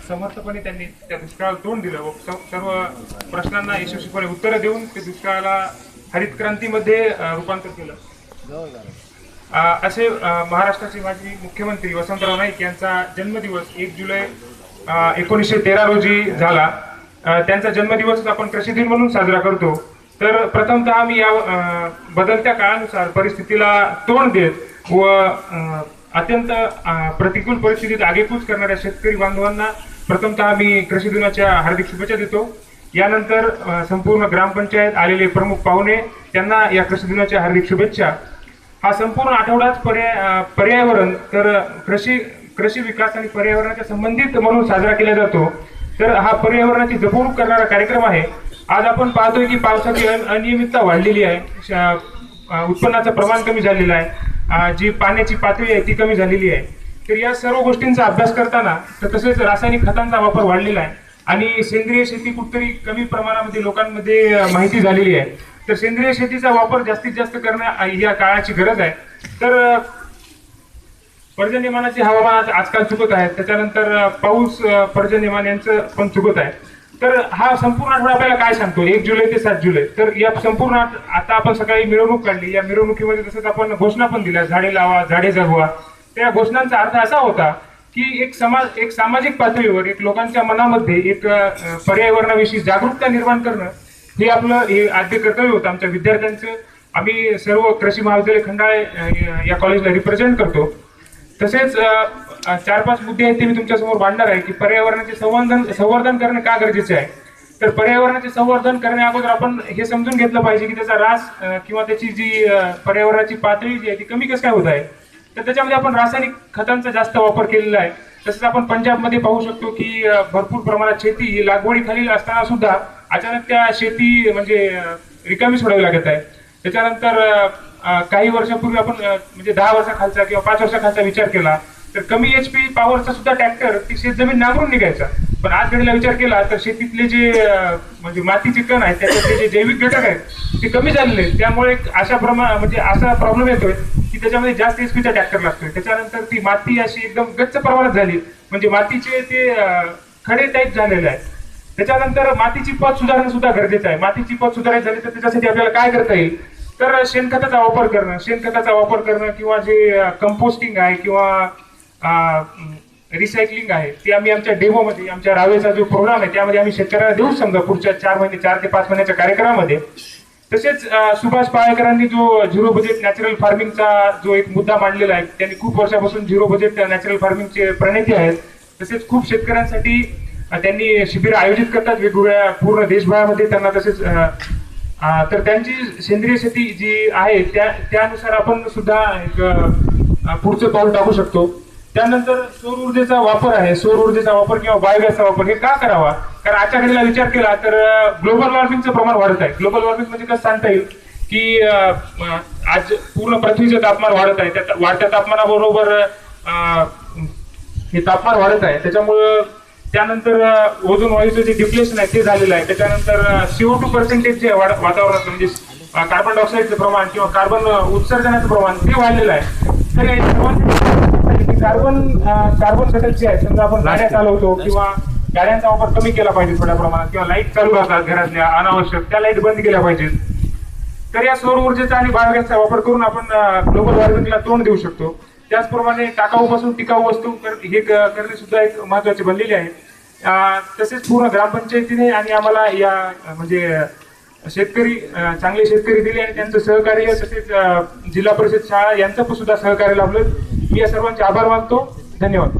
समर्थपणे त्यांनी त्या दुष्काळाला तोंड दिलं व सर्व प्रश्नांना यशस्वीपणे उत्तरं देऊन ते दुष्काळाला हरित क्रांतीमध्ये रूपांतर केलं। असे महाराष्ट्राचे माजी मुख्यमंत्री वसंतराव नाईक यांचा जन्मदिवस 1 जुलै 1913 रोजी झाला। त्यांचा जन्मदिवस आपण कृषी दिन म्हणून साजरा करतो। तर प्रथमतः आम्ही या बदलत्या काळानुसार परिस्थितीला तोंड देत व अत्यंत प्रतिकूल परिस्थितीत आगेकूच करणाऱ्या शेतकरी बांधवांना प्रथमतः आम्ही कृषी दिनाच्या हार्दिक शुभेच्छा देतो। यानंतर संपूर्ण ग्रामपंचायत आलेले प्रमुख पाहुणे त्यांना या कृषी दिनाच्या हार्दिक शुभेच्छा। हा संपूर्ण आठवडाच पर्यावरण तर कृषी विकास आणि पर्यावरणाच्या संबंधित म्हणून साजरा केला जातो। तर हा पर्यावरणाची जपणूक करणारा कार्यक्रम आहे। आज आपण पाहतोय की पावसाची अनियमितता वाढलेली आहे, उत्पन्नाचं प्रमाण कमी झालेलं आहे, जी पाण्याची पातळी आहे ती कमी झालेली आहे। तर या सर्व गोष्टींचा अभ्यास करताना तसेच रासायनिक खतांचा वापर वाढलेला आहे आणि सेंद्रिय शेती कुठेतरी कमी प्रमाणामध्ये लोकांमध्ये माहिती झालेली आहे। तर सेंद्रिय शेतीचा वापर जास्तीत जास्त करणं या काळाची गरज आहे। तर पर्जन्यमानाचे हवामान आजकाल चुकत आहे, त्याच्यानंतर पाऊस पर्जन्यमान यांचं पण चुकत आहे। तर हा संपूर्ण आठवडा आपल्याला काय सांगतो 1 जुलै ते 7 जुलै। तर या संपूर्ण आता आपण सकाळी मिरवणूक काढली, या मिरवणुकीमध्ये तसंच आपण घोषणा पण दिल्या, झाडे लावा झाडे जगवा। त्या घोषणांचा अर्थ असा होता की एक सामाजिक पातळीवर एक लोकांच्या मनामध्ये एक पर्यावरणाविषयी जागरूकता निर्माण करणं हे आपलं आद्य कर्तव्य होतं आमच्या विद्यार्थ्यांचं। आम्ही सर्व कृषी महाविद्यालय खंडाळे या कॉलेजला रिप्रेझेंट करतो। तसेच 4-5 मुद्दे आहेत ते मी तुमच्या समोर मांडणार आहे की पर्यावरणाचे संवर्धन करणे का गरजेचे आहे। तर पर्यावरणाचे संवर्धन करण्या अगोदर आपण हे समजून घेतलं पाहिजे की त्याचा ऱ्हास किंवा त्याची जी पर्यावरणाची पातळी जी आहे ती कमी कसं काय होत आहे। तर त्याच्यामध्ये आपण रासायनिक खतांचा जास्त वापर केलेला आहे। तसंच आपण पंजाबमध्ये पाहू शकतो की भरपूर प्रमाणात शेती ही लागवडीखाली असताना सुद्धा अचानक त्या शेती म्हणजे रिकामी सोडावी लागत आहे। त्याच्यानंतर काही वर्षापूर्वी आपण म्हणजे 10 वर्षाखालचा किंवा 5 वर्षाखालचा विचार केला तर कमी HP पॉवरचा सुद्धा ट्रॅक्टर ती शेतजमीन नांगरून निघायचा। पण आज घडीला विचार केला तर शेतीतले जे म्हणजे मातीचे कण आहेत त्याच्यातले जे जैविक घटक आहेत ते कमी झालेले आहेत। त्यामुळे असा प्रॉब्लेम येतोय की त्याच्यामध्ये जास्त HP चा ट्रॅक्टर लागतोय। त्याच्यानंतर ती माती अशी एकदम गच्च प्रमाणात झाली, म्हणजे मातीचे ते खडे टाईप झालेले आहे। त्याच्यानंतर मातीची पत सुधारणं सुद्धा गरजेचं आहे। मातीची पत सुधारायची झाली तर त्याच्यासाठी आपल्याला काय करता येईल तर शेणखताचा वापर करणं किंवा जे कंपोस्टिंग आहे किंवा रिसायकलिंग आहे ते आम्ही आमच्या डेमोमध्ये, आमच्या रावेचा जो प्रोग्राम आहे त्यामध्ये आम्ही शेतकऱ्यांना देऊ समजा पुढच्या 4 ते 5 महिन्याच्या कार्यक्रमामध्ये। तसेच सुभाष पाळेकरांनी जो झिरो बजेट नॅचरल फार्मिंगचा जो एक मुद्दा मांडलेला आहे, त्यांनी खूप वर्षापासून झिरो बजेट नॅचरल फार्मिंगचे प्रणेते आहेत। तसेच खूप शेतकऱ्यांसाठी त्यांनी शिबिर आयोजित करतात वेगवेगळ्या पूर्ण देशभरामध्ये त्यांना। तसेच तर त्यांची सेंद्रिय शेती जी आहे त्यानुसार आपण सुद्धा एक पुढचं पाऊल टाकू शकतो। त्यानंतर सौर ऊर्जेचा वापर आहे, सौर ऊर्जेचा वापर किंवा बायोगॅसचा वापर हे का करावा, कारण आजच्या घडीला विचार केला तर ग्लोबल वॉर्मिंगचं प्रमाण वाढत आहे। ग्लोबल वॉर्मिंग म्हणजे कसं सांगता येईल की आज पूर्ण पृथ्वीचं तापमान वाढत आहे, त्या वाढत्या तापमानाबरोबर हे तापमान वाढत आहे। त्याच्यामुळं त्यानंतर ओझोन वायूचं जे डिप्लेशन आहे ते झालेलं आहे। त्याच्यानंतर CO2 पर्सेंटेज जे वातावरणात म्हणजे कार्बन डायऑक्साईडचं प्रमाण किंवा कार्बन उत्सर्जनाचं प्रमाण ते वाढलेलं आहे। तर कार्बन घटक जे आहे, समजा आपण गाड्या चालवतो किंवा गाड्यांचा वापर कमी केला पाहिजे थोड्या प्रमाणात, किंवा लाईट चालू राहतात घरातल्या अनावश्यक त्या लाईट बंद केल्या पाहिजेत। तर या सौर ऊर्जेचा आणि बायोगॅसचा वापर करून आपण ग्लोबल वॉर्मिंगला तोंड देऊ शकतो। त्याचप्रमाणे टाकाऊपासून टिकाऊ वस्तू हे करणे सुद्धा एक महत्वाचे बनलेले आहे। तसेच पूर्ण ग्रामपंचायतीने आणि आम्हाला या म्हणजे चांगले शेतकरी दिले आणि त्यांचं सहकार्य, तसेच जिल्हा परिषद शाळा यांचं सुद्धा सहकार्य लाभलं। मी या सर्वांचे आभार मानतो। धन्यवाद।